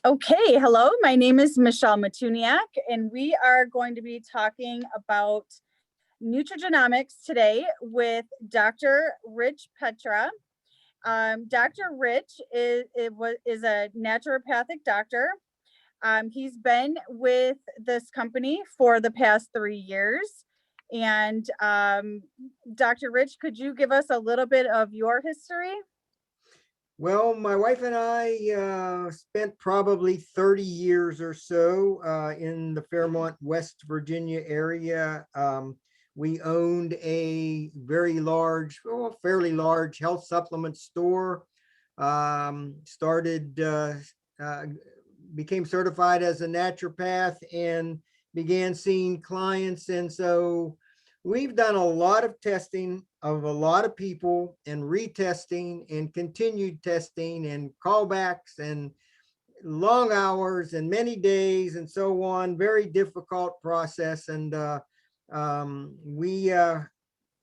Okay, hello, my name is Michelle Matuniak, and we are going to be talking about nutrigenomics today with Dr. Rich Petra. Dr. Rich is a naturopathic doctor. He's been with this company for the past 3 years. And Dr. Rich, could you give us a little bit of your history? Well, my wife and I spent probably 30 years or so in the Fairmont, West Virginia area. We owned a very large, well, fairly large health supplement store. Started, became certified as a naturopath and began seeing clients. And so we've done a lot of testing of a lot of people and retesting and continued testing and callbacks and long hours and many days and so on. Very difficult process. And we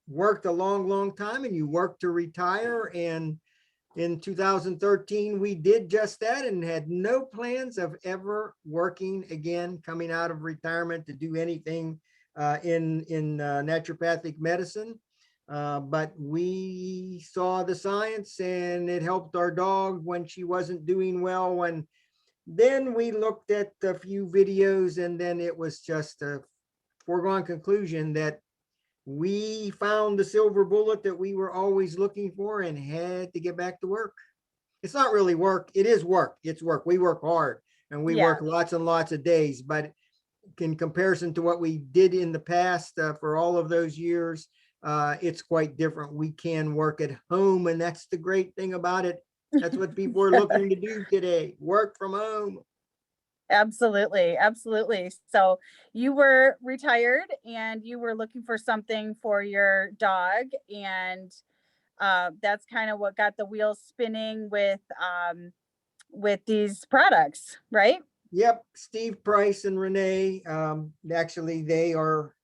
worked a long time, and you work to retire. And in 2013, we did just that and had no plans of ever working again, coming out of retirement to do anything in naturopathic medicine. But we saw the science, and it helped our dog when she wasn't doing well. And then we looked at a few videos, and then it was just a foregone conclusion that we found the silver bullet that we were always looking for and had to get back to work. It's not really work. It is work. It's work. We work hard, and we work lots and lots of days, but in comparison to what we did in the past for all of those years, it's quite different. We can work at home, and that's the great thing about it. That's what people are looking to do today, work from home. Absolutely, absolutely. So you were retired and you were looking for something for your dog, and that's kind of what got the wheels spinning with these products, right? Yep, Steve Price and Renee. Actually, they are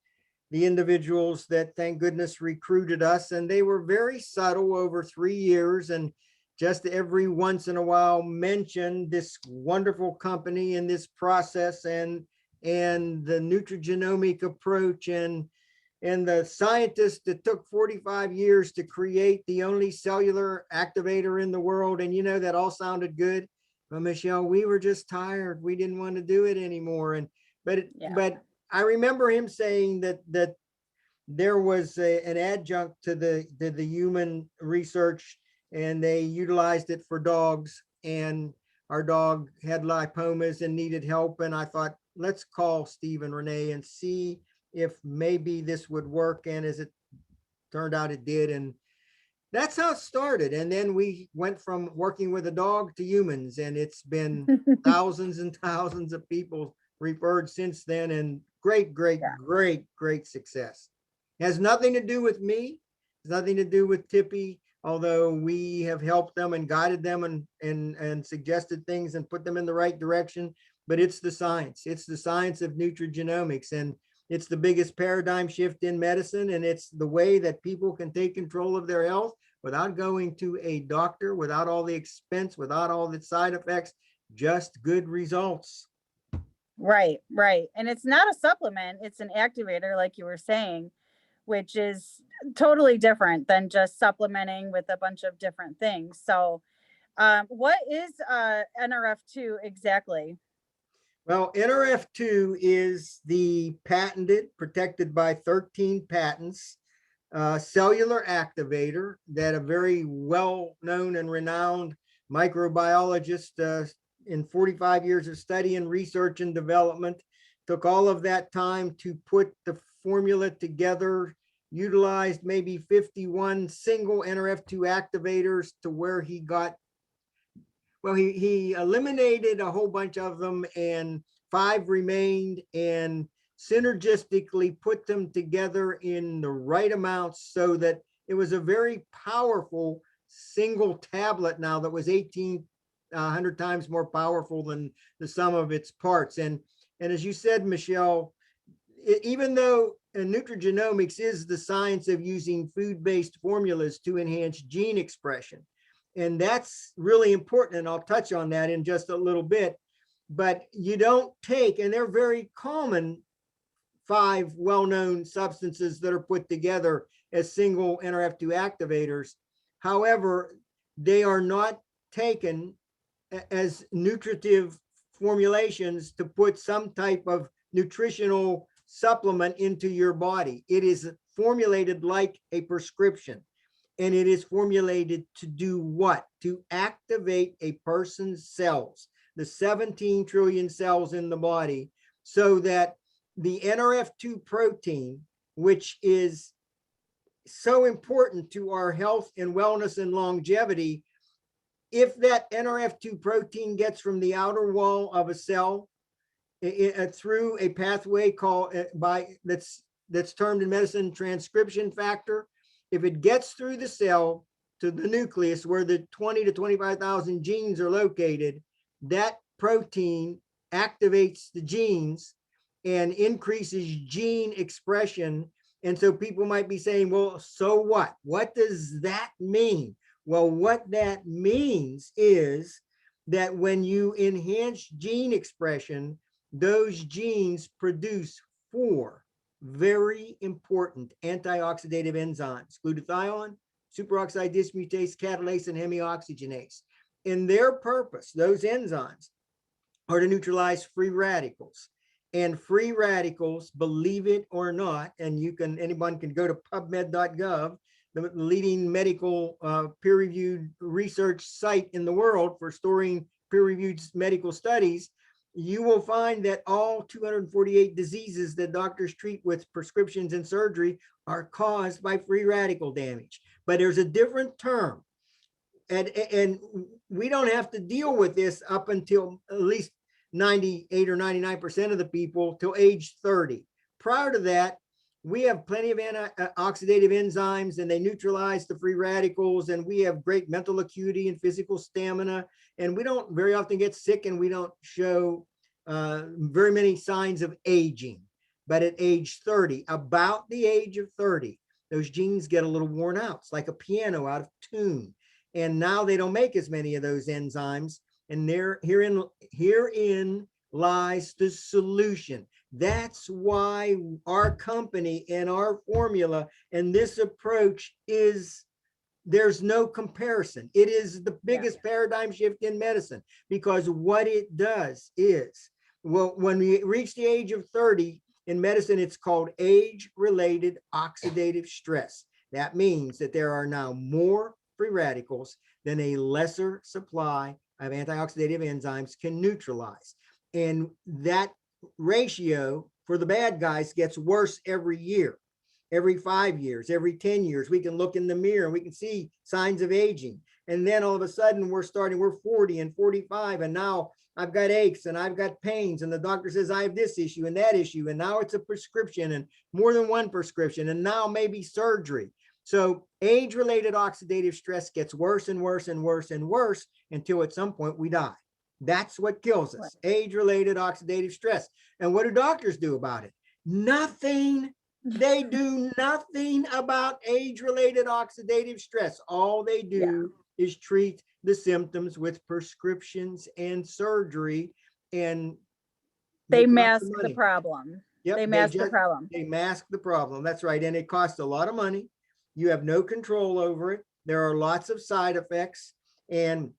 the individuals that, thank goodness, recruited us, and they were very subtle over 3 years, and just every once in a while mentioned this wonderful company and this process and the nutrigenomic approach and the scientist that took 45 years to create the only cellular activator in the world. And that all sounded good, but Michelle, we were just tired. We didn't want to do it anymore. And but I remember him saying that there was an adjunct to the human research, and they utilized it for dogs, and our dog had lipomas and needed help. And I thought, let's call Steve and Renee and see if maybe this would work. And as it turned out, it did. And that's how it started. And then we went from working with a dog to humans, and it's been thousands and thousands of people referred since then, and great success. It has nothing to do with me. It's nothing to do with Tippy, although we have helped them and guided them and suggested things and put them in the right direction. But it's the science. It's the science of nutrigenomics, and it's the biggest paradigm shift in medicine. And it's the way that people can take control of their health without going to a doctor, without all the expense, without all the side effects, just good results. Right. And it's not a supplement, it's an activator, like you were saying, which is totally different than just supplementing with a bunch of different things. So what is NRF2 exactly? Well, NRF2 is the patented, protected by 13 patents, cellular activator that a very well-known and renowned microbiologist in 45 years of study and research and development took all of that time to put the formula together, utilized maybe 51 single NRF2 activators to where he got, well, he eliminated a whole bunch of them, and 5 remained, and synergistically put them together in the right amounts so that it was a very powerful single tablet now that was 1,800 times more powerful than the sum of its parts. And as you said, Michelle, even though nutrigenomics is the science of using food-based formulas to enhance gene expression, and that's really important, and I'll touch on that in just a little bit. but you don't take, and they're very common, 5 well-known substances that are put together as single NRF2 activators. However, they are not taken as nutritive formulations to put some type of nutritional supplement into your body. It is formulated like a prescription, and it is formulated to do what? To activate a person's cells, the 17 trillion cells in the body, so that the NRF2 protein, which is so important to our health and wellness and longevity, if that NRF2 protein gets from the outer wall of a cell through a pathway called that's termed in medicine transcription factor, if it gets through the cell to the nucleus where the 20 to 25,000 genes are located, that protein activates the genes and increases gene expression. And so people might be saying, well, so what? What does that mean? Well, what that means is that when you enhance gene expression, those genes produce 4 very important antioxidative enzymes: glutathione, superoxide dismutase, catalase, and hemioxygenase. And their purpose, those enzymes, are to neutralize free radicals. And free radicals, believe it or not, and anyone can go to pubmed.gov, the leading medical peer-reviewed research site in the world for storing peer-reviewed medical studies, you will find that all 248 diseases that doctors treat with prescriptions and surgery are caused by free radical damage. But there's a different term. And we don't have to deal with this up until at least 98 or 99% of the people till age 30. Prior to that, we have plenty of antioxidative enzymes, and they neutralize the free radicals, and we have great mental acuity and physical stamina, and we don't very often get sick, and we don't show very many signs of aging. But at age 30, about the age of 30, those genes get a little worn out. It's like a piano out of tune. And now they don't make as many of those enzymes. And herein lies the solution. That's why our company and our formula and this approach there's no comparison. It is the biggest paradigm shift in medicine, because what it does is, well, when we reach the age of 30 in medicine, it's called age-related oxidative stress. That means that there are now more free radicals than a lesser supply of antioxidative enzymes can neutralize. And that ratio for the bad guys gets worse every year, every 5 years, every 10 years. We can look in the mirror and we can see signs of aging. And then all of a sudden we're 40 and 45, and now I've got aches and I've got pains, and the doctor says I have this issue and that issue, and now it's a prescription and more than one prescription, and now maybe surgery. So age-related oxidative stress gets worse and worse and worse and worse until at some point we die. That's what kills us, age-related oxidative stress. And what do doctors do about it? Nothing. They do nothing about age-related oxidative stress. All they do is treat the symptoms with prescriptions and surgery, and they mask the problem. Yep, they mask the problem. They mask the problem. That's right. And it costs a lot of money. You have no control over it. There are lots of side effects, and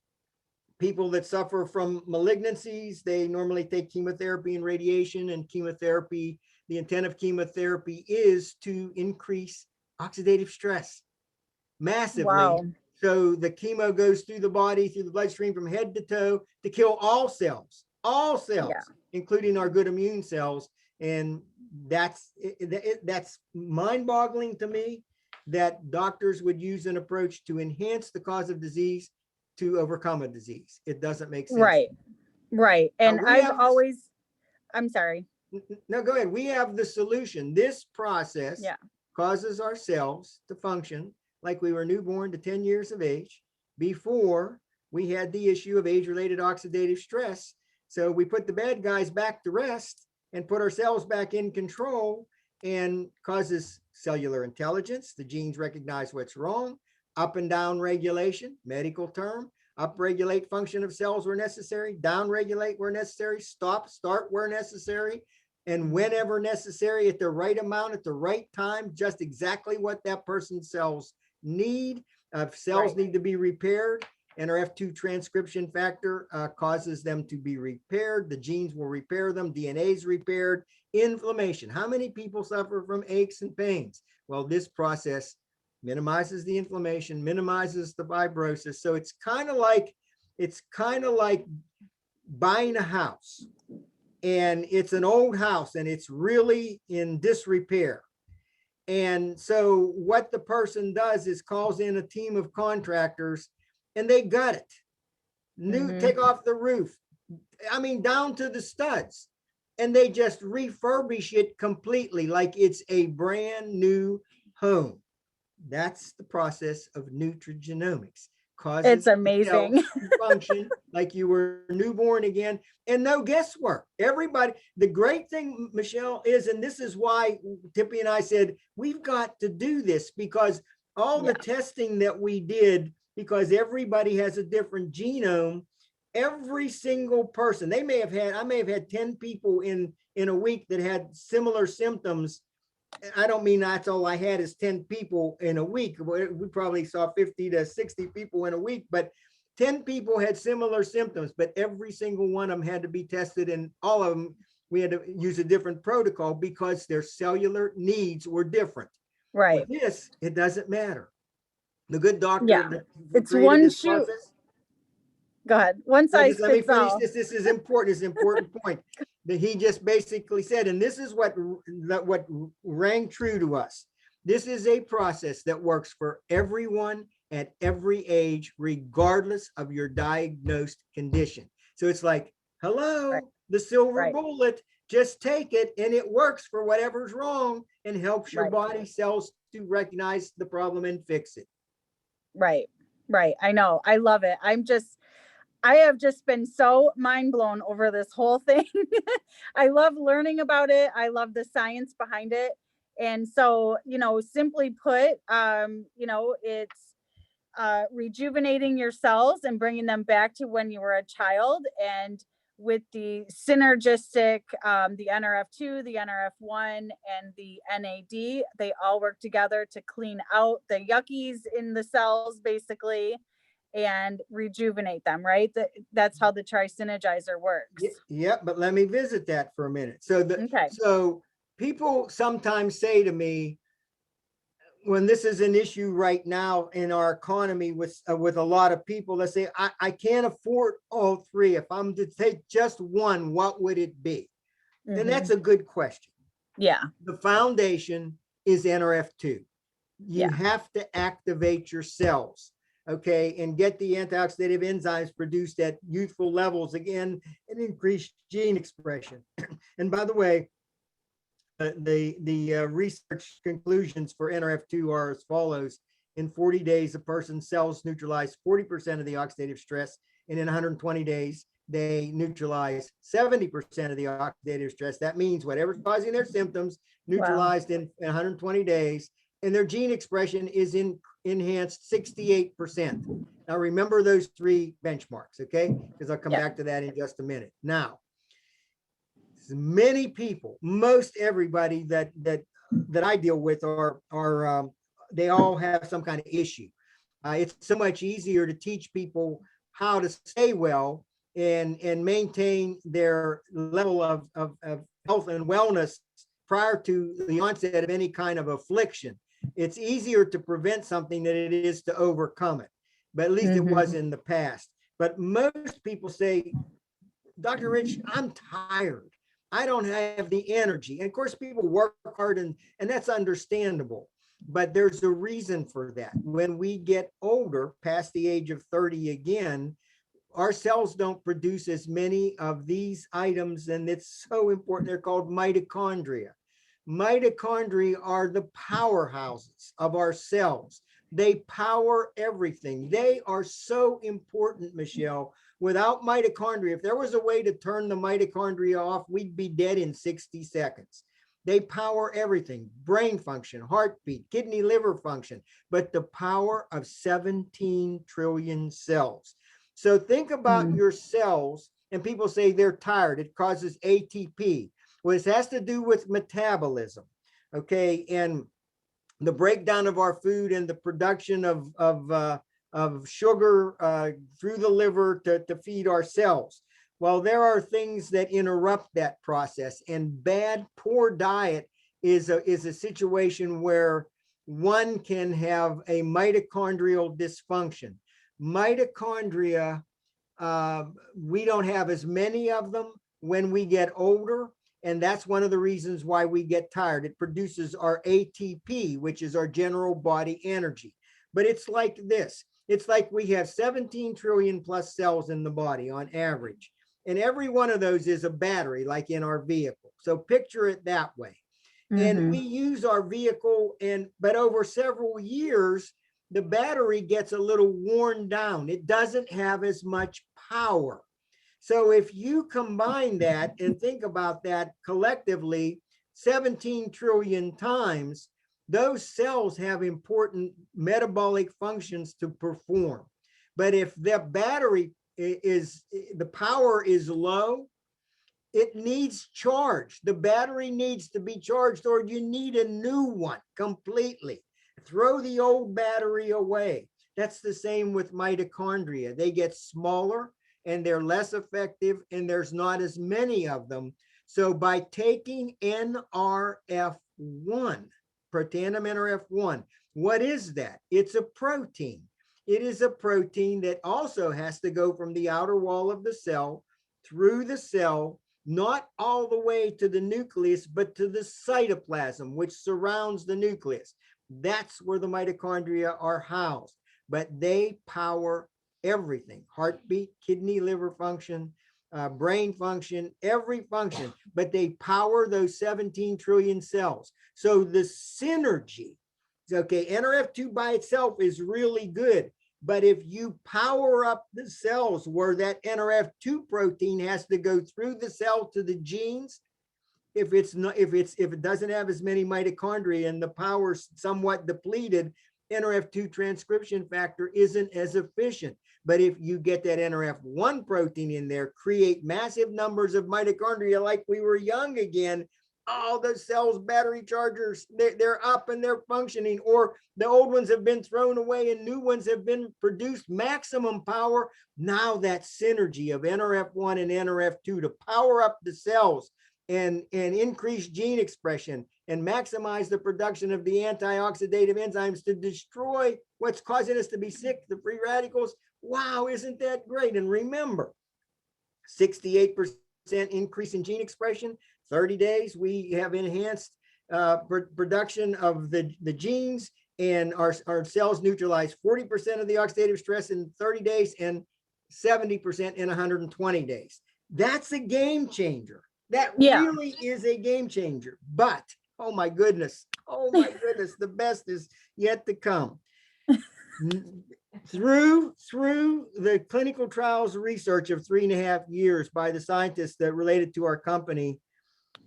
people that suffer from malignancies, they normally take chemotherapy and radiation. And chemotherapy, the intent of chemotherapy is to increase oxidative stress massively. Wow. So the chemo goes through the body, through the bloodstream from head to toe to kill all cells, including our good immune cells. And that's mind-boggling to me, that doctors would use an approach to enhance the cause of disease to overcome a disease. It doesn't make sense. Right. And I'm sorry. No, go ahead. We have the solution. This process causes our cells to function like we were newborn to 10 years of age, before we had the issue of age-related oxidative stress. So we put the bad guys back to rest and put our cells back in control, and causes cellular intelligence. The genes recognize what's wrong, up and down regulation, medical term, upregulate function of cells where necessary, downregulate where necessary, stop, start where necessary, and whenever necessary, at the right amount, at the right time, just exactly what that person's cells need. If cells need to be repaired, NRF2 transcription factor causes them to be repaired. The genes will repair them. DNA is repaired. Inflammation. How many people suffer from aches and pains? Well, this process minimizes the inflammation, minimizes the fibrosis. So it's kind of like buying a house, and it's an old house and it's really in disrepair. And so what the person does is calls in a team of contractors, and they gut it. Take off the roof. I mean, down to the studs. And they just refurbish it completely like it's a brand new home. That's the process of nutrigenomics. Causes It's amazing. to function like you were newborn again, and no guesswork. Everybody, the great thing, Michelle, is, and this is why Tippy and I said, we've got to do this, because all the testing that we did, because everybody has a different genome, every single person, I may have had 10 people in a week that had similar symptoms. I don't mean that's all I had is 10 people in a week. We probably saw 50 to 60 people in a week, but 10 people had similar symptoms, but every single one of them had to be tested, and all of them, we had to use a different protocol because their cellular needs were different. Right. With this, it doesn't matter. The good doctor that it's created one this shoe. process. Go ahead. One size Let me fits finish all. this. This is important. It's an important point that he just basically said, and this is what rang true to us. This is a process that works for everyone at every age, regardless of your diagnosed condition. So it's like, hello, the silver bullet, just take it, and it works for whatever's wrong and helps your body cells to recognize the problem and fix it. Right. I know. I love it. I have just been so mind blown over this whole thing. I love learning about it. I love the science behind it. And so, simply put, it's rejuvenating your cells and bringing them back to when you were a child. And with the synergistic, the NRF2, the NRF1, and the NAD, they all work together to clean out the yuckies in the cells, basically, and rejuvenate them, right? That's how the tri-synergizer works. Yeah, but let me visit that for a minute. So people sometimes say to me, when this is an issue right now in our economy with a lot of people, they say, I can't afford all three. If I'm to take just one, what would it be? And that's a good question. Yeah. The foundation is NRF2. You have to activate your cells, okay, and get the antioxidative enzymes produced at youthful levels again, and increase gene expression. And by the way, the research conclusions for NRF2 are as follows. In 40 days, a person's cells neutralize 40% of the oxidative stress, and in 120 days, they neutralize 70% of the oxidative stress. That means whatever's causing their symptoms neutralized in 120 days, and their gene expression is enhanced 68%. Now, remember those three benchmarks, okay? Because I'll come back to that in just a minute. Now, many people, most everybody that I deal with are they all have some kind of issue. It's so much easier to teach people how to stay well and maintain their level of health and wellness prior to the onset of any kind of affliction. It's easier to prevent something than it is to overcome it, but at least it was in the past. But most people say, Dr. Rich, I'm tired. I don't have the energy. And of course, people work hard, and that's understandable. But there's a reason for that. When we get older, past the age of 30 again, our cells don't produce as many of these items, and it's so important. They're called mitochondria. Mitochondria are the powerhouses of our cells. They power everything. They are so important, Michelle. Without mitochondria, if there was a way to turn the mitochondria off, we'd be dead in 60 seconds. They power everything: brain function, heartbeat, kidney, liver function, but the power of 17 trillion cells. So think about Mm. your cells, and people say they're tired. It causes ATP. Well, this has to do with metabolism, okay, and the breakdown of our food and the production of sugar through the liver to feed our cells. Well, there are things that interrupt that process, and poor diet is a situation where one can have a mitochondrial dysfunction. Mitochondria, we don't have as many of them when we get older. And that's one of the reasons why we get tired. It produces our ATP, which is our general body energy. But it's like this. It's like we have 17 trillion plus cells in the body on average. And every one of those is a battery, like in our vehicle. So picture it that way. And Mm-hmm. we use our vehicle, but over several years, the battery gets a little worn down. It doesn't have as much power. So if you combine that and think about that collectively 17 trillion times, those cells have important metabolic functions to perform. But if the battery the power is low, it needs charge. The battery needs to be charged, or you need a new one completely. Throw the old battery away. That's the same with mitochondria. They get smaller and they're less effective, and there's not as many of them. So by taking NRF1, protanum NRF1, what is that? It's a protein. It is a protein that also has to go from the outer wall of the cell through the cell, not all the way to the nucleus, but to the cytoplasm, which surrounds the nucleus. That's where the mitochondria are housed, but they power everything: heartbeat, kidney, liver function, brain function, every function, but they power those 17 trillion cells. So the synergy, okay, NRF2 by itself is really good. But if you power up the cells where that NRF2 protein has to go through the cell to the genes, if it doesn't have as many mitochondria and the power's somewhat depleted, NRF2 transcription factor isn't as efficient. But if you get that NRF1 protein in there, create massive numbers of mitochondria like we were young again, all the cells, battery chargers, they're up and they're functioning, or the old ones have been thrown away and new ones have been produced, maximum power. Now that synergy of NRF1 and NRF2 to power up the cells and increase gene expression and maximize the production of the antioxidative enzymes to destroy what's causing us to be sick, the free radicals. Wow, isn't that great? And remember, 68% increase in gene expression, 30 days, we have enhanced production of the genes, and our cells neutralize 40% of the oxidative stress in 30 days and 70% in 120 days. That's a game changer. That Yeah. really is a game changer. But, oh my goodness, the best is yet to come. Through the clinical trials research of 3.5 years by the scientists that related to our company,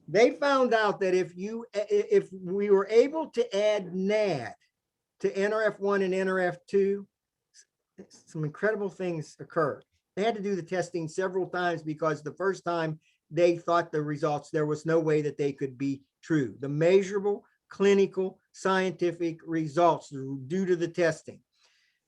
they found out that if we were able to add NAD to NRF1 and NRF2, some incredible things occurred. They had to do the testing several times because the first time they thought the results, there was no way that they could be true. The measurable clinical scientific results due to the testing.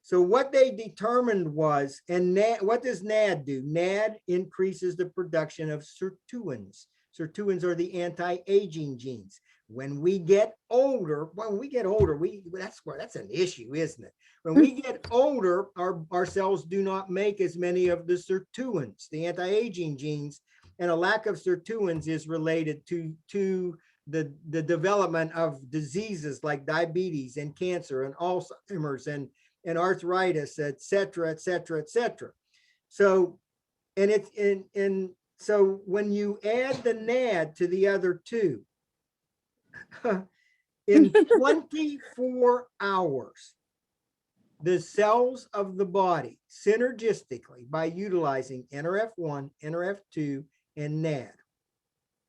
So what they determined was, and what does NAD do? NAD increases the production of sirtuins. Sirtuins are the anti-aging genes. When we get older, that's an issue, isn't it? When we get older, our cells do not make as many of the sirtuins, the anti-aging genes, and a lack of sirtuins is related to the development of diseases like diabetes and cancer and Alzheimer's and arthritis, et cetera, et cetera, et cetera. So, so when you add the NAD to the other two, in 24 hours, the cells of the body synergistically, by utilizing NRF1, NRF2, and NAD,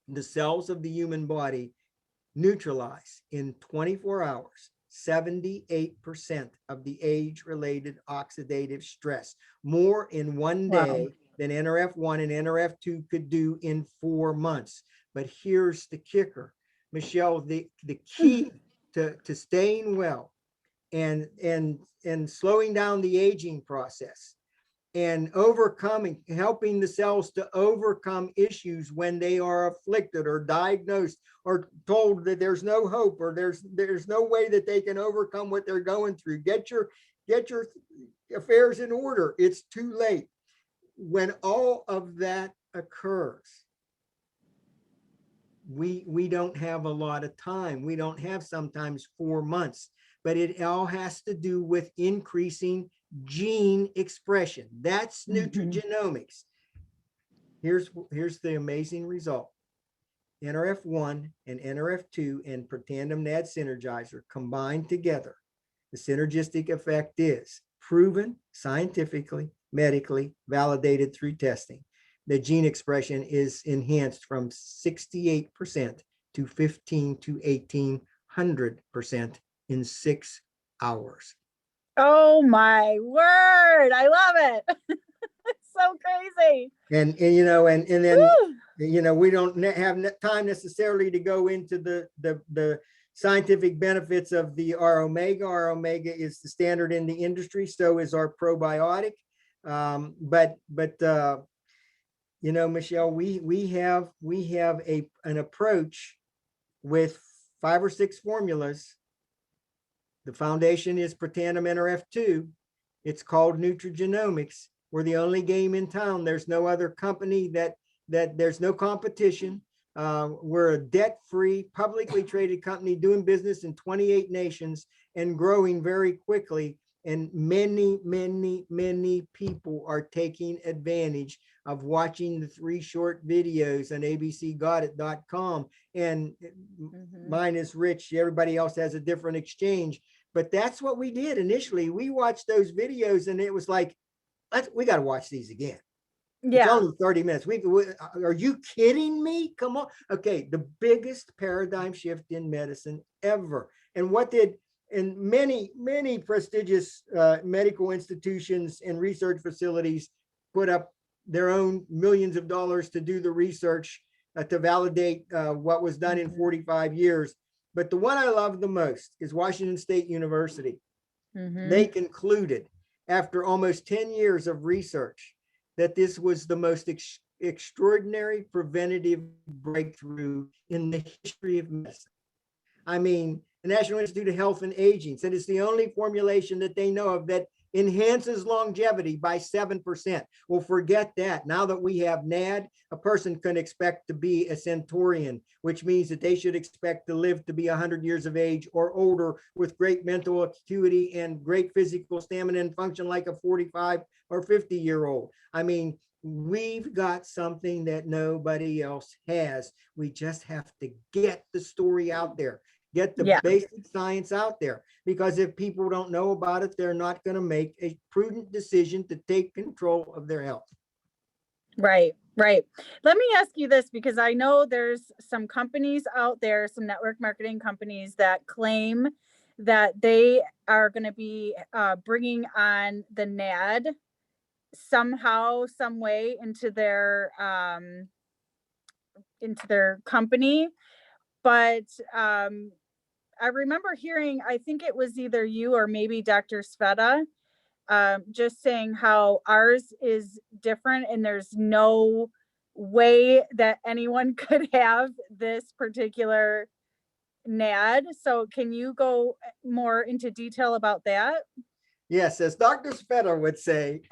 the cells of the human body neutralize in 24 hours 78% of the age-related oxidative stress, more in one Wow. day than NRF1 and NRF2 could do in 4 months. But here's the kicker, Michelle, the key to staying well and slowing down the aging process and helping the cells to overcome issues when they are afflicted or diagnosed or told that there's no hope or there's no way that they can overcome what they're going through. Get your affairs in order. It's too late. When all of that occurs, we don't have a lot of time. We don't have sometimes 4 months, but it all has to do with increasing gene expression. That's nutrigenomics. Here's the amazing result. NRF1 and NRF2 and Protandim NAD synergizer combined together. The synergistic effect is proven scientifically, medically, validated through testing. The gene expression is enhanced from 68% to 15 to 1800% in 6 hours. Oh my word. I love it. It's so crazy. And you know, and then, woo, you know, we don't have time necessarily to go into the scientific benefits of the R omega. R omega is the standard in the industry. So is our probiotic. But you know, Michelle, we have an approach with 5 or 6 formulas. The foundation is Protandim NRF2. It's called nutrigenomics. We're the only game in town. There's no other company that there's no competition. We're a debt-free, publicly traded company doing business in 28 nations and growing very quickly. And many, many, many people are taking advantage of watching the 3 short videos on abcgotit.com. And mine is rich. Everybody else has a different exchange. But that's what we did initially. We watched those videos and it was like, we got to watch these again. Yeah. It's only 30 minutes. Are you kidding me? Come on. Okay. The biggest paradigm shift in medicine ever. And many, many prestigious medical institutions and research facilities put up their own millions of dollars to do the research to validate what was done in 45 years. But the one I love the most is Washington State University. They concluded after almost 10 years of research that this was the most extraordinary preventative breakthrough in the history of medicine. I mean, the National Institute of Health and Aging said it's the only formulation that they know of that enhances longevity by 7%. Well, forget that. Now that we have NAD, a person can expect to be a centurion, which means that they should expect to live to be 100 years of age or older with great mental acuity and great physical stamina and function like a 45 or 50-year-old. I mean, we've got something that nobody else has. We just have to get the story out there. Get the basic science out there, because if people don't know about it, they're not going to make a prudent decision to take control of their health. Right. Let me ask you this, because I know there's some companies out there, some network marketing companies that claim that they are going to be bringing on the NAD somehow, some way into their company. But I remember hearing, I think it was either you or maybe Dr. Sveta, just saying how ours is different and there's no way that anyone could have this particular NAD. So can you go more into detail about that? Yes, as Dr. Sveta would say,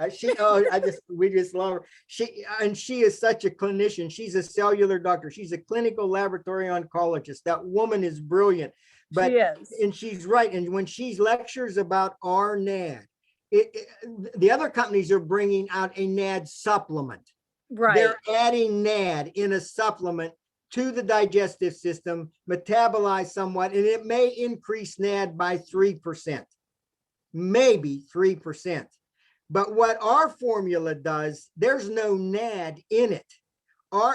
we just love her. She is such a clinician. She's a cellular doctor. She's a clinical laboratory oncologist. That woman is brilliant. But she is. And she's right. And when she lectures about our NAD, the other companies are bringing out a NAD supplement. Right. They're adding NAD in a supplement to the digestive system, metabolize somewhat, and it may increase NAD by 3%. Maybe 3%. But what our formula does, there's no NAD in it.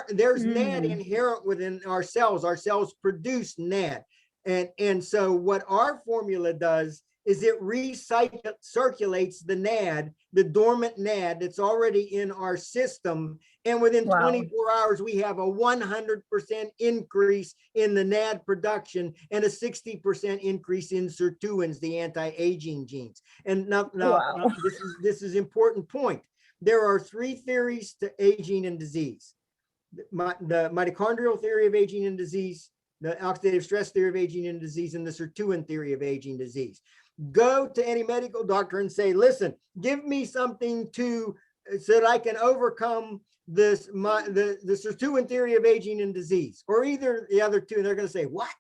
There's NAD inherent within our cells. Our cells produce NAD. And so what our formula does is it recirculates the NAD, the dormant NAD that's already in our system. And within Wow. 24 hours, we have a 100% increase in the NAD production and a 60% increase in sirtuins, the anti-aging genes. And now Wow. this is important point. There are three theories to aging and disease. The mitochondrial theory of aging and disease, the oxidative stress theory of aging and disease, and the sirtuin theory of aging disease. Go to any medical doctor and say, listen, give me something so that I can overcome the sirtuin theory of aging and disease, or either the other two. And they're going to say, what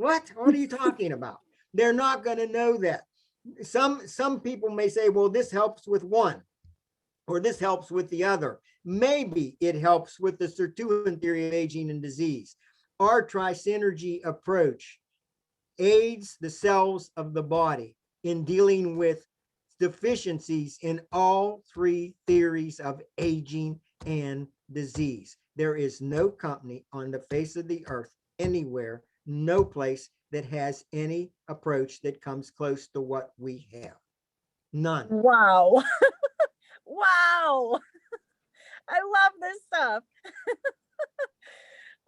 are you talking about? They're not going to know that. Some people may say, well, this helps with one, or this helps with the other. Maybe it helps with the sirtuin theory of aging and disease. Our tri-synergy approach aids the cells of the body in dealing with deficiencies in all three theories of aging and disease. There is no company on the face of the earth anywhere, no place that has any approach that comes close to what we have. None. Wow. Wow. I love this stuff.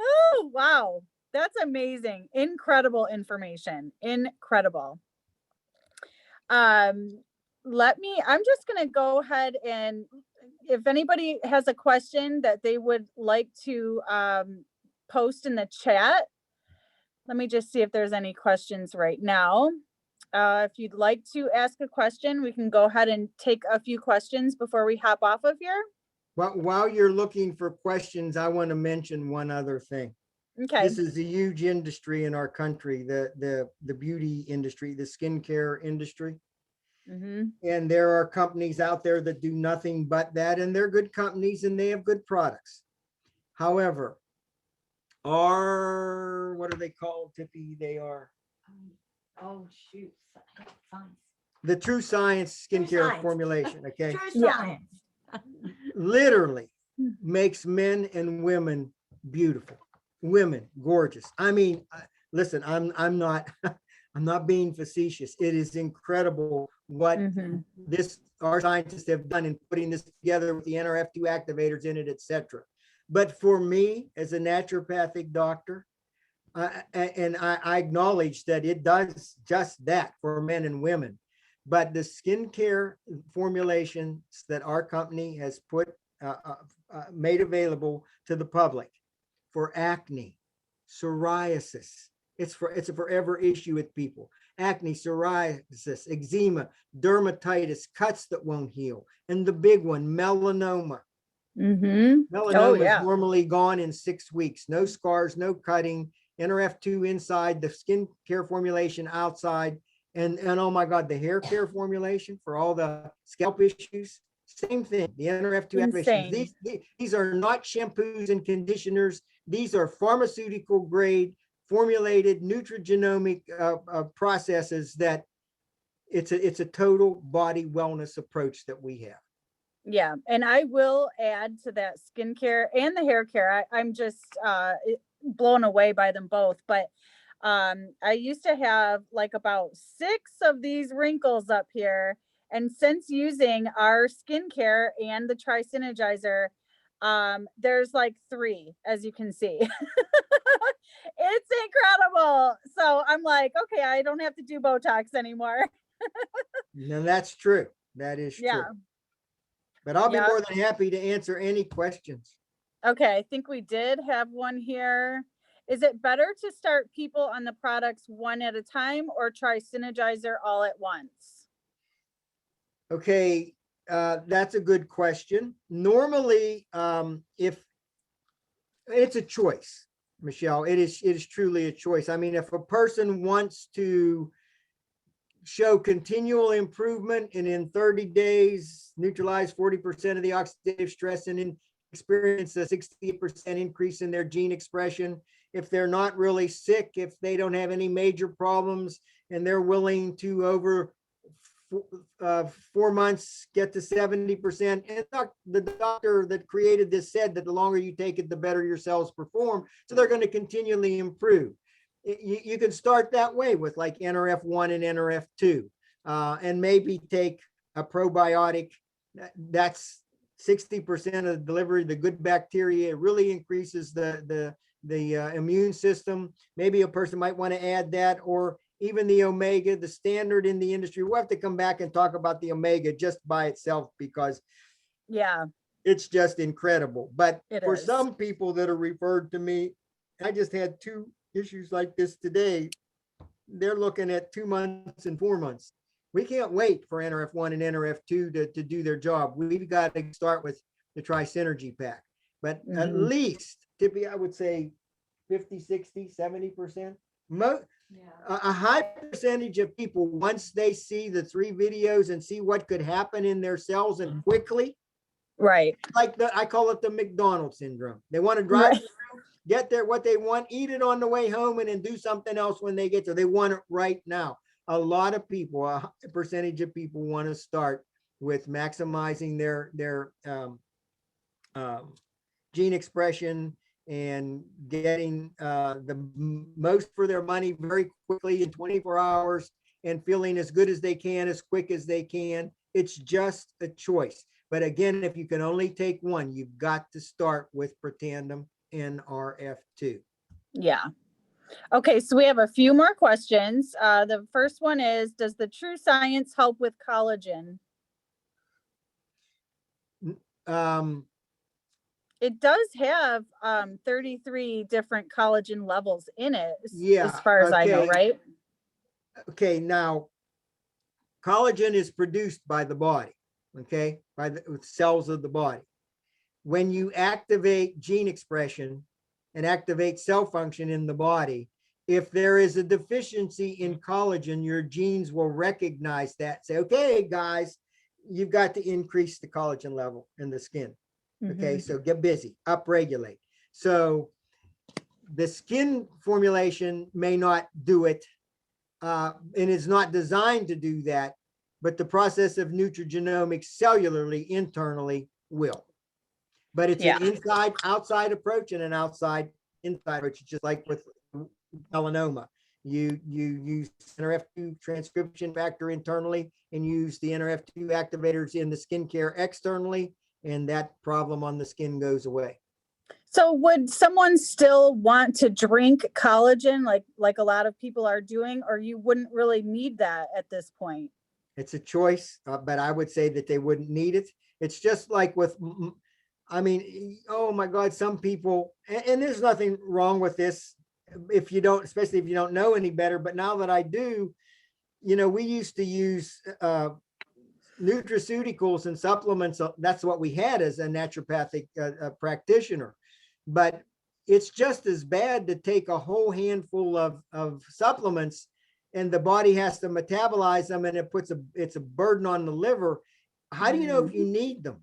Oh, wow. That's amazing. Incredible information. Incredible. I'm just going to go ahead, and if anybody has a question that they would like to post in the chat, let me just see if there's any questions right now. If you'd like to ask a question, we can go ahead and take a few questions before we hop off of here. Well, while you're looking for questions, I want to mention one other thing. Okay. This is a huge industry in our country, the beauty industry, the skincare industry. Mm-hmm. And there are companies out there that do nothing but that, and they're good companies and they have good products. However, what are they called, Tippy? They are Science. The True Science skincare Science. formulation. Okay. True science. Literally makes men and women beautiful, women gorgeous. I mean, listen, I'm not I'm not being facetious. It is incredible what our scientists have done in putting this together with the NRF2 activators in it, etc. But for me, as a naturopathic doctor, I acknowledge that it does just that for men and women. But the skincare formulations that our company has made available to the public for acne, psoriasis, it's a forever issue with people. Acne, psoriasis, eczema, dermatitis, cuts that won't heal, and the big one, melanoma. Melanoma is normally gone in 6 weeks. No scars, no cutting. NRF2 inside, the skincare formulation outside, and oh my God, the hair care formulation for all the scalp issues. Same thing. The NRF2 activations. These are not shampoos and conditioners. These are pharmaceutical grade formulated nutrigenomic processes that it's a total body wellness approach that we have. Yeah, and I will add to that skincare and the hair care. I'm just blown away by them both. But I used to have like about 6 of these wrinkles up here. And since using our skincare and the Tri-Synergizer, there's like 3, as you can see. It's incredible. So I'm like, okay, I don't have to do Botox anymore. No, that's true. That is true. But I'll be more than happy to answer any questions. Okay, I think we did have one here. Is it better to start people on the products one at a time or try Synergizer all at once? Okay, that's a good question. Normally, if it's a choice, Michelle, it is truly a choice. I mean, if a person wants to show continual improvement and in 30 days neutralize 40% of the oxidative stress and experience a 60% increase in their gene expression, if they're not really sick, if they don't have any major problems, and they're willing to over 4 months get to 70%. And the doctor that created this said that the longer you take it, the better your cells perform. So they're going to continually improve. you can start that way with like NRF1 and NRF2, and maybe take a probiotic. That's 60% of the delivery, the good bacteria. It really increases the immune system. Maybe a person might want to add that, or even the omega, the standard in the industry. We'll have to come back and talk about the omega just by itself, because yeah, it's just incredible. But for is. some people that are referred to me, I just had 2 issues like this today. They're looking at 2 months and 4 months. We can't wait for NRF1 and NRF2 to do their job. We've got to start with the Tri-Synergy pack. But at least, Tippy, I would say 50, 60, 70%. A high percentage of people, once they see the 3 videos and see what could happen in their cells and quickly, right, like I call it the McDonald's syndrome. They want to drive, get there, what they want, eat it on the way home, and then do something else when they get there. They want it right now. A lot of people, a high percentage of people, want to start with maximizing their gene expression and getting the most for their money very quickly in 24 hours, and feeling as good as they can, as quick as they can. It's just a choice. But again, if you can only take one, you've got to start with Protandim NRF2. Yeah. Okay, so we have a few more questions. The first one is, does the True Science help with collagen? It does have 33 different collagen levels in it, as far as I know, right? Okay, now collagen is produced by the body, okay, by the cells of the body. When you activate gene expression and activate cell function in the body, if there is a deficiency in collagen, your genes will recognize that, say, okay, guys, you've got to increase the collagen level in the skin. Okay, so get busy, upregulate. So the skin formulation may not do it, and is not designed to do that, but the process of nutrigenomics cellularly, internally will. But it's an inside outside approach and an outside inside approach. It's just like with melanoma. You use NRF2 transcription factor internally and use the NRF2 activators in the skincare externally, and that problem on the skin goes away. So would someone still want to drink collagen like a lot of people are doing, or you wouldn't really need that at this point? It's a choice, but I would say that they wouldn't need it. It's just like with, I mean, oh my God, some people, and there's nothing wrong with this if you don't, especially if you don't know any better. But now that I do, you know, we used to use nutraceuticals and supplements. That's what we had as a naturopathic practitioner. But it's just as bad to take a whole handful of supplements, and the body has to metabolize them, and it's a burden on the liver. How do you know if you need them?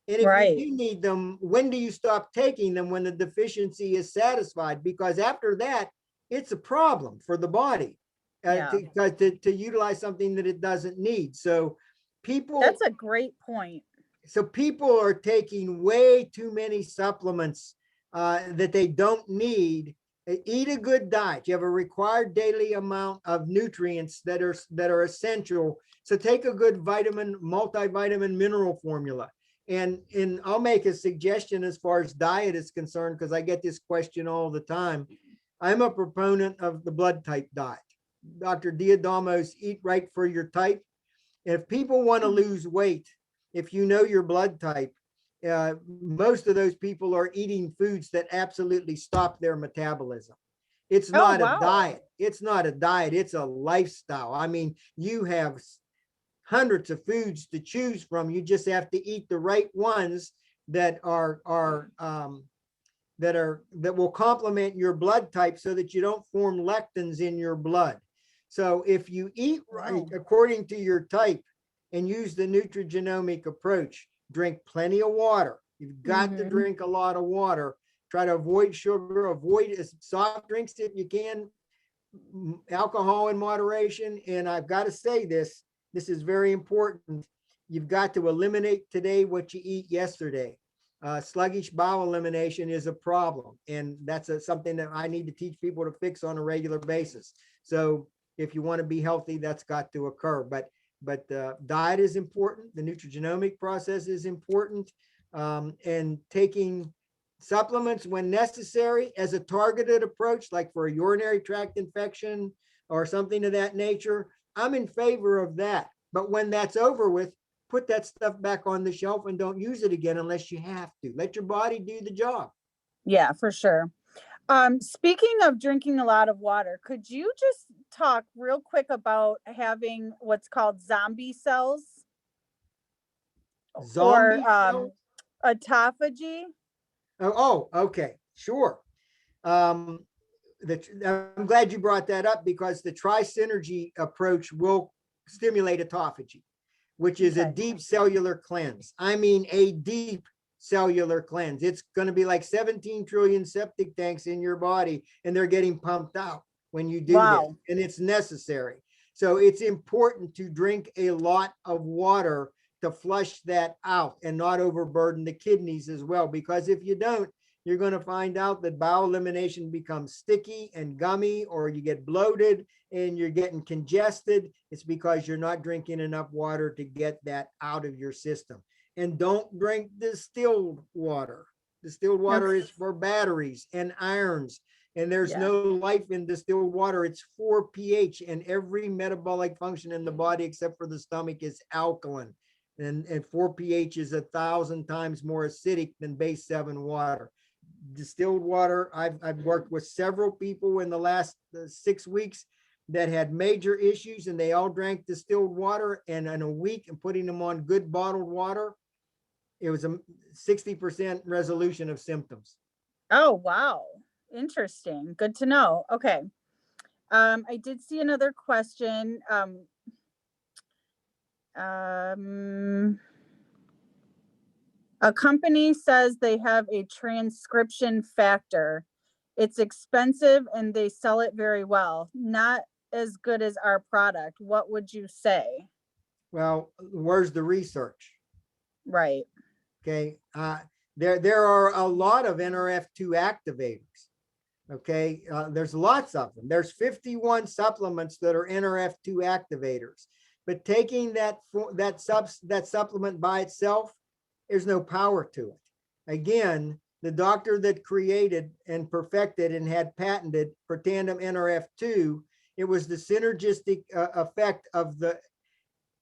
And if you do need them, when do you stop taking them? When the deficiency is satisfied? Because after that, it's a problem for the body to utilize something that it doesn't need. So people, that's a great point. So people are taking way too many supplements that they don't need. Eat a good diet. You have a required daily amount of nutrients that are essential. So take a good vitamin, multivitamin, mineral formula. And I'll make a suggestion as far as diet is concerned, because I get this question all the time. I'm a proponent of the blood type diet. Dr. Diadamo's Eat Right for Your Type. If people want to lose weight, if you know your blood type, most of those people are eating foods that absolutely stop their metabolism. It's not a diet. It's not a diet. It's a lifestyle. I mean, you have hundreds of foods to choose from. You just have to eat the right ones that will complement your blood type, so that you don't form lectins in your blood. So if you eat right according to your type and use the nutrigenomic approach, drink plenty of water. You've got to drink a lot of water. Try to avoid sugar, avoid soft drinks if you can, alcohol in moderation. And I've got to say this is very important. You've got to eliminate today what you eat yesterday. sluggish bowel elimination is a problem. And that's something that I need to teach people to fix on a regular basis. So if you want to be healthy, that's got to occur. But diet is important. The nutrigenomic process is important. And taking supplements when necessary as a targeted approach, like for a urinary tract infection or something of that nature, I'm in favor of that. But when that's over with, put that stuff back on the shelf and don't use it again unless you have to. Let your body do the job. Yeah, for sure. Speaking of drinking a lot of water, could you just talk real quick about having what's called zombie cells or Zombie cells? autophagy? Okay, sure. Um, I'm glad you brought that up because the tri-synergy approach will stimulate autophagy, which is a Okay. deep cellular cleanse. I mean, a deep cellular cleanse. It's going to be like 17 trillion septic tanks in your body, and they're getting pumped out when you do this, Wow. and it's necessary. So it's important to drink a lot of water to flush that out and not overburden the kidneys as well, because if you don't, you're going to find out that bowel elimination becomes sticky and gummy, or you get bloated and you're getting congested. It's because you're not drinking enough water to get that out of your system. And don't drink distilled water. Distilled water Okay. is for batteries and irons, and there's Yeah. no life in distilled water. It's 4 pH, and every metabolic function in the body except for the stomach is alkaline. And 4 pH is 1,000 times more acidic than base 7 water. Distilled water, I've worked with several people in the last 6 weeks that had major issues, and they all drank distilled water, and in a week, and putting them on good bottled water, it was a 60% resolution of symptoms. Oh, wow. Interesting. Good to know. Okay. I did see another question. Um, a company says they have a transcription factor. It's expensive and they sell it very well. Not as good as our product. What would you say? Well, where's the research? Right. Okay. There are a lot of NRF2 activators. Okay. There's lots of them. There's 51 supplements that are NRF2 activators. But taking that supplement by itself, there's no power to it. Again, the doctor that created and perfected and had patented for tandem NRF2, it was the synergistic effect of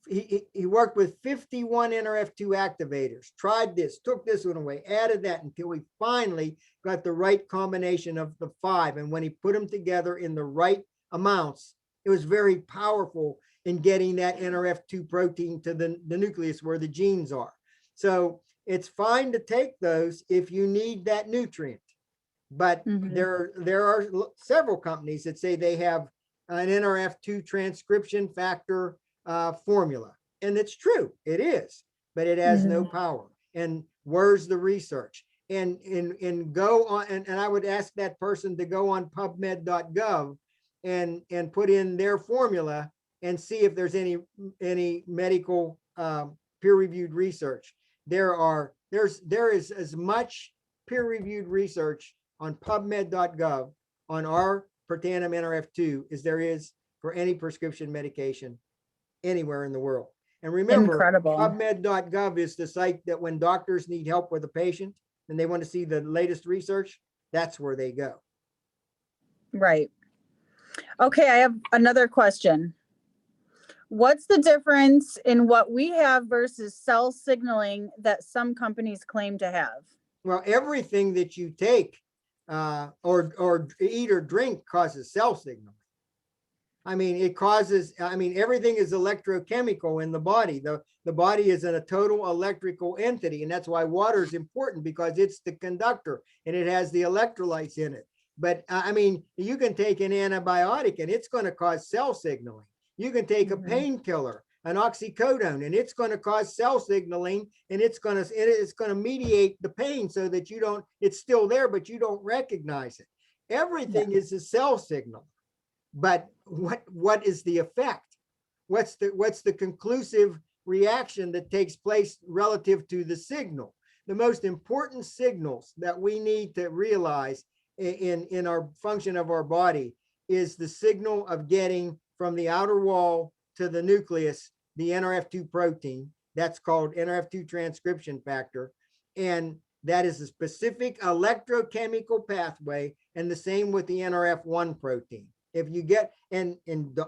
he worked with 51 NRF2 activators, tried this, took this one away, added that until he finally got the right combination of the 5. And when he put them together in the right amounts, it was very powerful in getting that NRF2 protein to the nucleus where the genes are. So it's fine to take those if you need that nutrient. But there are several companies that say they have an NRF2 transcription factor formula. And it's true, it is, but it has no power. And where's the research? And go on, and I would ask that person to go on pubmed.gov and put in their formula and see if there's any medical peer-reviewed research. There is as much peer-reviewed research on pubmed.gov on our Protandim NRF2 as there is for any prescription medication anywhere in the world. And remember, Incredible. PubMed.gov is the site that when doctors need help with a patient and they want to see the latest research, that's where they go. Right. Okay, I have another question. What's the difference in what we have versus cell signaling that some companies claim to have? Well, everything that you take or eat or drink causes cell signaling. I mean, everything is electrochemical in the body. The body is in a total electrical entity. And that's why water is important, because it's the conductor and it has the electrolytes in it. But you can take an antibiotic and it's going to cause cell signaling. You can take a painkiller, an oxycodone, and it's going to cause cell signaling, and it's going to mediate the pain so that it's still there, but you don't recognize it. Everything is a cell signal. But what is the effect? What's the conclusive reaction that takes place relative to the signal? the most important signals that we need to realize in our function of our body is the signal of getting from the outer wall to the nucleus, the NRF2 protein. That's called NRF2 transcription factor. And that is a specific electrochemical pathway, and the same with the NRF1 protein. If you get, and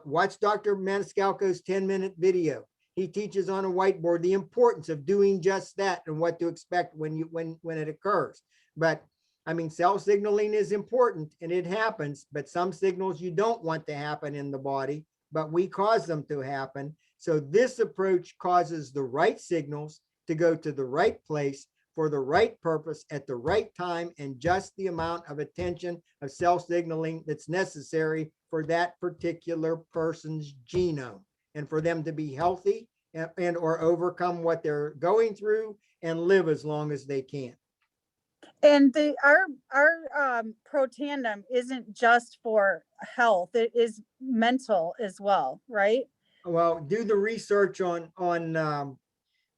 watch Dr. Maniscalco's 10-minute video. He teaches on a whiteboard the importance of doing just that and what to expect when it occurs. But I mean, cell signaling is important and it happens, but some signals you don't want to happen in the body, but we cause them to happen. So this approach causes the right signals to go to the right place for the right purpose at the right time, and just the amount of attention of cell signaling that's necessary for that particular person's genome, and for them to be healthy and or overcome what they're going through and live as long as they can. And our protandem isn't just for health; it is mental as well, right? Well, do the research on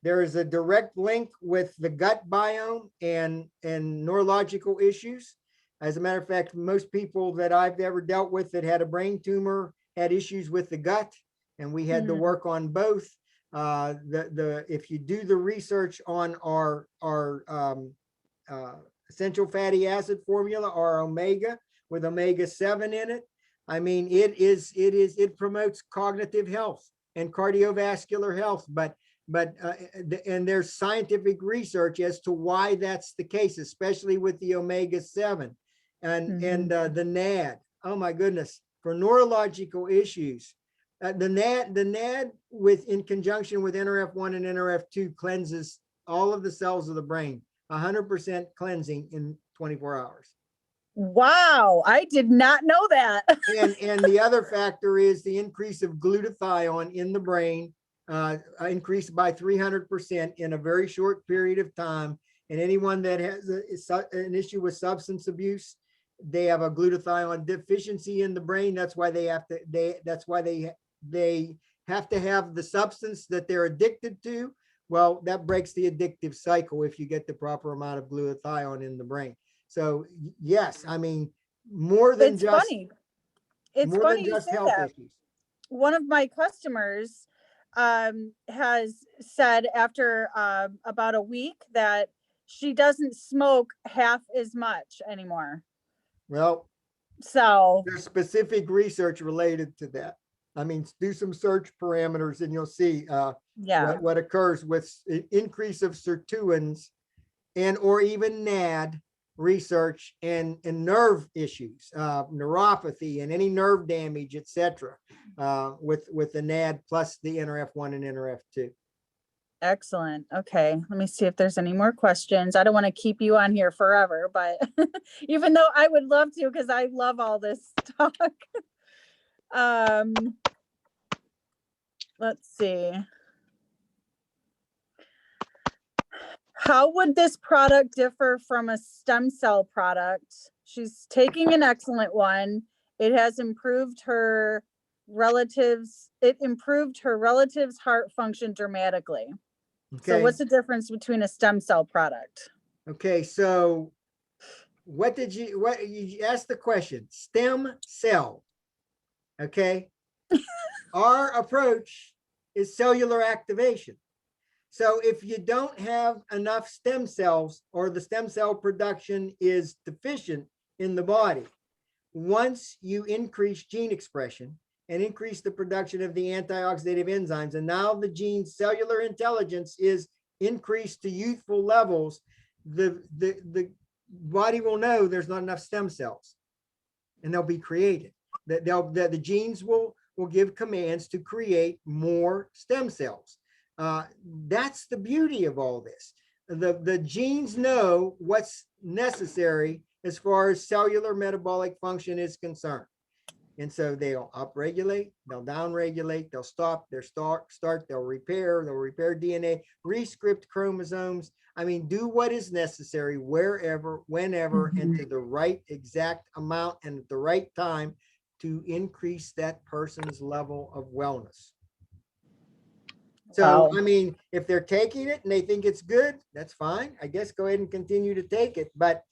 there is a direct link with the gut biome and neurological issues. As a matter of fact, most people that I've ever dealt with that had a brain tumor had issues with the gut, and we had to work on both. If you do the research on our essential fatty acid formula, our omega with omega-7 in it, I mean, it promotes cognitive health and cardiovascular health, and there's scientific research as to why that's the case, especially with the omega-7 and the NAD. Oh my goodness, for neurological issues, the NAD in conjunction with NRF1 and NRF2 cleanses all of the cells of the brain, 100% cleansing in 24 hours. Wow, I did not know that. and the other factor is the increase of glutathione in the brain, increased by 300% in a very short period of time. And anyone that has an issue with substance abuse, they have a glutathione deficiency in the brain. That's why they have to have the substance that they're addicted to. Well, that breaks the addictive cycle if you get the proper amount of glutathione in the brain. So yes, I mean, more than just health issues. One of my customers has said after about a week that she doesn't smoke half as much anymore. Well, so there's specific research related to that. I mean, do some search parameters and you'll see what occurs with increase of sirtuins and or even NAD research and nerve issues, neuropathy and any nerve damage, etc. With the NAD plus the NRF1 and NRF2. Excellent. Okay, let me see if there's any more questions. I don't want to keep you on here forever, but even though I would love to, because I love all this talk. Let's see. How would this product differ from a stem cell product? She's taking an excellent one. It has improved her relatives. It improved her relatives' heart function dramatically. Okay. So what's the difference between a stem cell product? Okay, so what you asked the question, stem cell. Okay. Our approach is cellular activation. So if you don't have enough stem cells or the stem cell production is deficient in the body, once you increase gene expression and increase the production of the antioxidative enzymes, and now the gene's cellular intelligence is increased to youthful levels, the body will know there's not enough stem cells, and they'll be created. The genes will give commands to create more stem cells. That's the beauty of all this. The genes know what's necessary as far as cellular metabolic function is concerned. And so they'll upregulate, they'll downregulate, they'll stop, they'll start, they'll repair DNA, rescript chromosomes. I mean, do what is necessary wherever, whenever, and to the right exact amount and at the right time to increase that person's level of wellness. So, Wow. I mean, if they're taking it and they think it's good, that's fine. I guess go ahead and continue to take it. But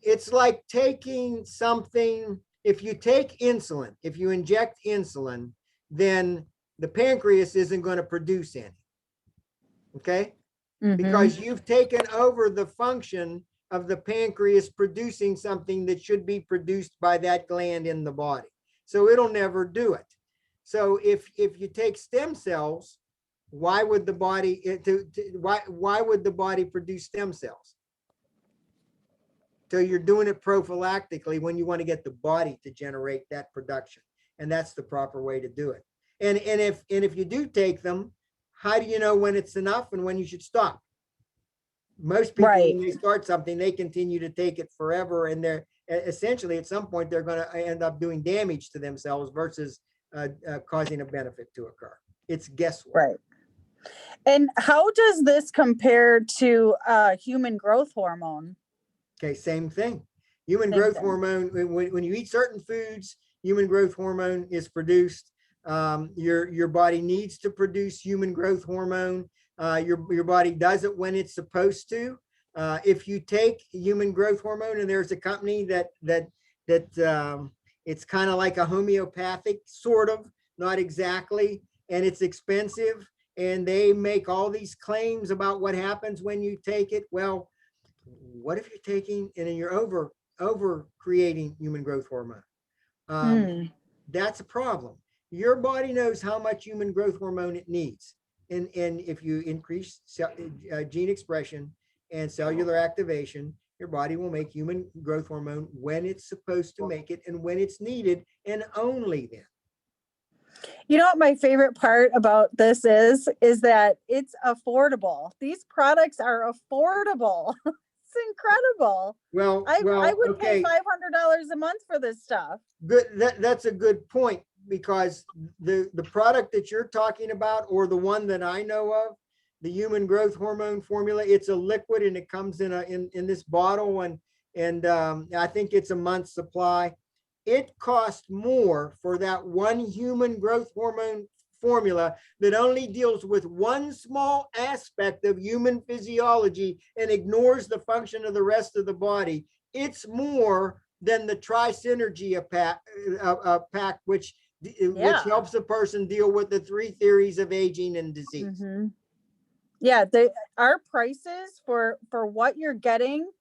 it's like taking something. If you take insulin, if you inject insulin, then the pancreas isn't going to produce any. Okay. Mm-hmm. Because you've taken over the function of the pancreas producing something that should be produced by that gland in the body. So it'll never do it. So if you take stem cells, why would the body why would the body produce stem cells? So you're doing it prophylactically when you want to get the body to generate that production, and that's the proper way to do it. And if you do take them, how do you know when it's enough and when you should stop? Most people, Right. when they start something, they continue to take it forever, and they're essentially at some point they're going to end up doing damage to themselves versus causing a benefit to occur. It's guesswork. Right. And how does this compare to human growth hormone? Okay, same thing. Human Same growth thing. hormone, when you eat certain foods, human growth hormone is produced. Your body needs to produce human growth hormone. Your body does it when it's supposed to. If you take human growth hormone, and there's a company that it's kind of like a homeopathic, sort of, not exactly, and it's expensive, and they make all these claims about what happens when you take it. Well, what if you're taking and you're over creating human growth hormone? Mm. That's a problem. Your body knows how much human growth hormone it needs, and if you increase gene expression and cellular activation, your body will make human growth hormone when it's supposed to make it and when it's needed, and only then. You know what my favorite part about this is that it's affordable. These products are affordable. It's incredible. I would pay Okay, $500 a month for this stuff. good. That's a good point, because the product that you're talking about, or the one that I know of, the human growth hormone formula, it's a liquid, and it comes in this bottle, and I think it's a month's supply. It costs more for that one human growth hormone formula that only deals with one small aspect of human physiology and ignores the function of the rest of the body. It's more than the Tri-Synergy pack, which helps a person deal with the 3 theories of aging and disease. Mm-hmm. Yeah, our prices for what you're getting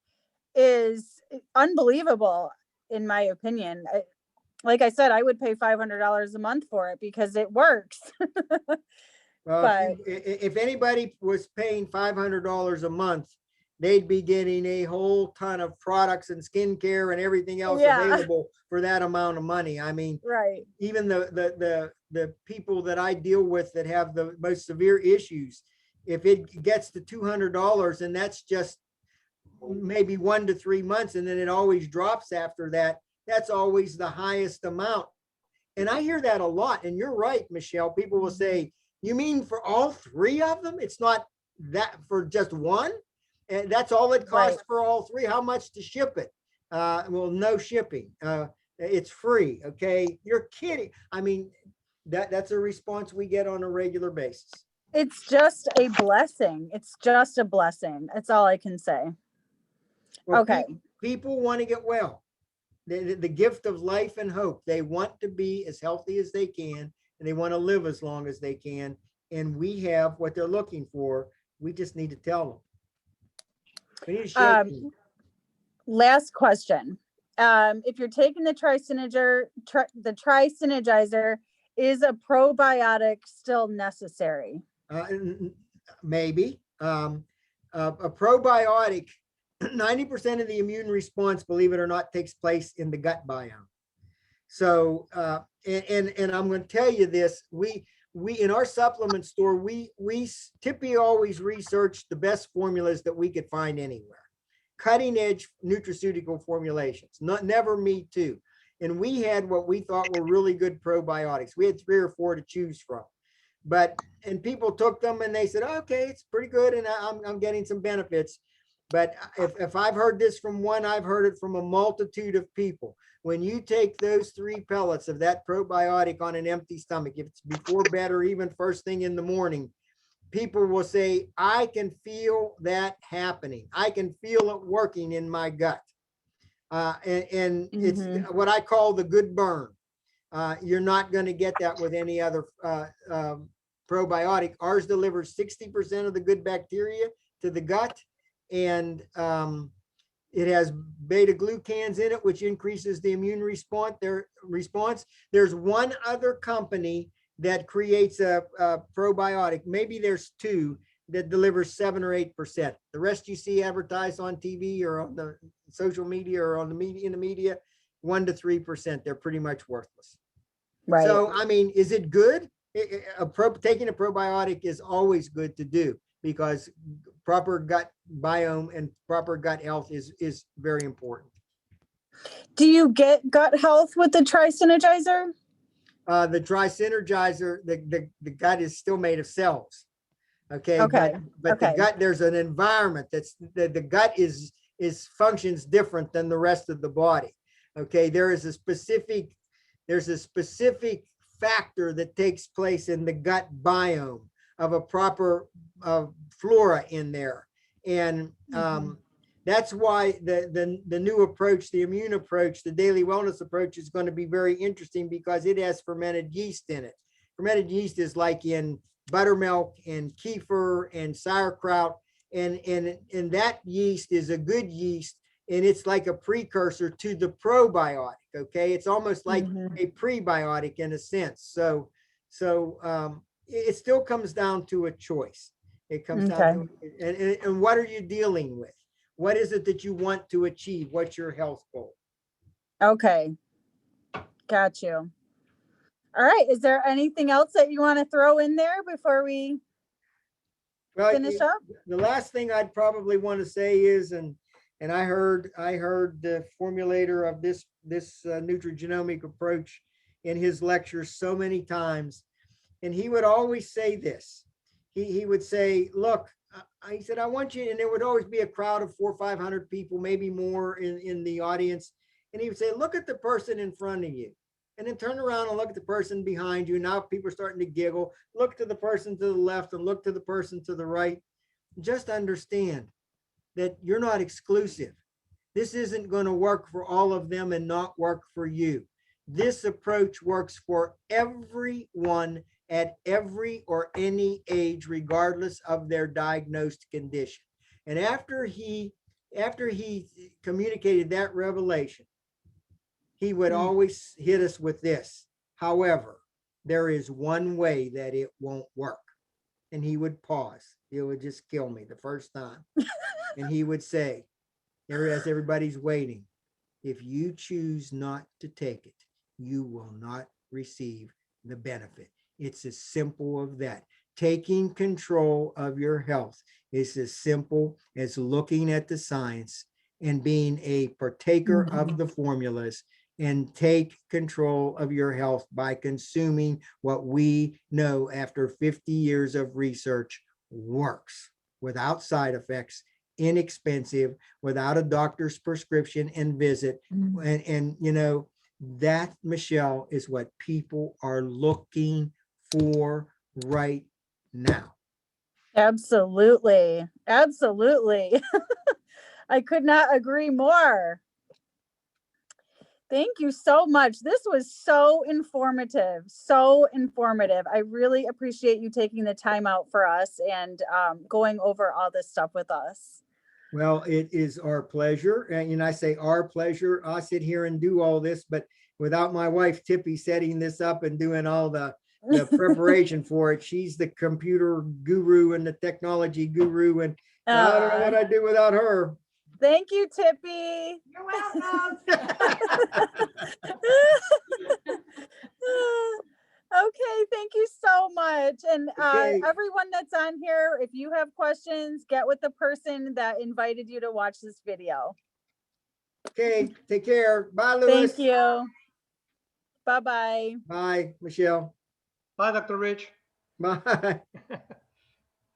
is unbelievable, in my opinion. Like I said, I would pay $500 a month for it because it works. Well, But if anybody was paying $500 a month, they'd be getting a whole ton of products and skincare and everything else yeah, available for that amount of money. I mean, right. even the people that I deal with that have the most severe issues, if it gets to $200, and that's just maybe 1 to 3 months, and then it always drops after that, that's always the highest amount. And I hear that a lot. And you're right, Michelle. People will say, you mean for all 3 of them? It's not that for just one? And that's all it costs for all 3. How much to ship it? Well, no shipping. It's free. Okay. You're kidding. I mean, that's a response we get on a regular basis. It's just a blessing. It's just a blessing. That's all I can say. Well, Okay. people want to get well. The gift of life and hope. They want to be as healthy as they can, and they want to live as long as they can. And we have what they're looking for. We just need to tell them. We need to show them. Last question. If you're taking the tri-synergizer, is a probiotic still necessary? Maybe. A probiotic, 90% of the immune response, believe it or not, takes place in the gut biome. So, and I'm going to tell you this, we in our supplement store, we typically always research the best formulas that we could find anywhere. Cutting edge nutraceutical formulations, never me too. And we had what we thought were really good probiotics. We had 3 or 4 to choose from. And people took them and they said, okay, it's pretty good, and I'm getting some benefits. But if I've heard this from one, I've heard it from a multitude of people. When you take those 3 pellets of that probiotic on an empty stomach, if it's before bed or even first thing in the morning, people will say, I can feel that happening. I can feel it working in my gut. And it's what I call the good burn. You're not going to get that with any other probiotic. Ours delivers 60% of the good bacteria to the gut, and it has beta glucans in it, which increases the immune response. There's one other company that creates a probiotic. Maybe there's 2 that delivers 7 or 8%. The rest you see advertised on TV or on the social media or on the media, in the media, 1 to 3%. They're pretty much worthless. Right. So, I mean, is it good? Taking a probiotic is always good to do, because proper gut biome and proper gut health is very important. Do you get gut health with the Tri-Synergizer? The Tri-Synergizer, the gut is still made of cells. Okay. Okay. But the gut, there's an environment that's the gut is functions different than the rest of the body. Okay. There's a specific factor that takes place in the gut biome of a proper flora in there. And that's why the new approach, the immune approach, the daily wellness approach is going to be very interesting, because it has fermented yeast in it. Fermented yeast is like in buttermilk and kefir and sauerkraut. And that yeast is a good yeast, and it's like a precursor to the probiotic. Okay. It's almost like a prebiotic in a sense. So it still comes down to a choice. It comes down to, and what are you dealing with? What is it that you want to achieve? What's your health goal? Okay. Got you. All right. Is there anything else that you want to throw in there before we finish up? The last thing I'd probably want to say is, and I heard the formulator of this nutrigenomic approach in his lectures so many times, and he would always say this. He would say, look, he said, I want you, and there would always be a crowd of 400 or 500 people, maybe more in the audience. And he would say, look at the person in front of you, and then turn around and look at the person behind you. Now people are starting to giggle. Look to the person to the left and look to the person to the right. Just understand that you're not exclusive. This isn't going to work for all of them and not work for you. This approach works for everyone at every or any age, regardless of their diagnosed condition. And after he communicated that revelation, he would always hit us with this. However, there is one way that it won't work. And he would pause. It would just kill me the first time. And he would say, as everybody's waiting, if you choose not to take it, you will not receive the benefit. It's as simple as that. Taking control of your health is as simple as looking at the science and being a partaker of the formulas, and take control of your health by consuming what we know after 50 years of research works, without side effects, inexpensive, without a doctor's prescription and visit. And you know, that, Michelle, is what people are looking for right now. Absolutely. Absolutely. I could not agree more. Thank you so much. This was so informative, so informative. I really appreciate you taking the time out for us and going over all this stuff with us. Well, it is our pleasure. And I say our pleasure. I sit here and do all this, but without my wife, Tippy, setting this up and doing all the preparation for it. She's the computer guru and the technology guru. And I don't know what I'd do without her. Thank you, Tippy. You're welcome. Okay, thank you so much. And Okay. everyone that's on here, if you have questions, get with the person that invited you to watch this video. Okay, take care. Bye, Louis. Thank you. Bye-bye. Bye, Michelle. Bye, Dr. Rich. Bye.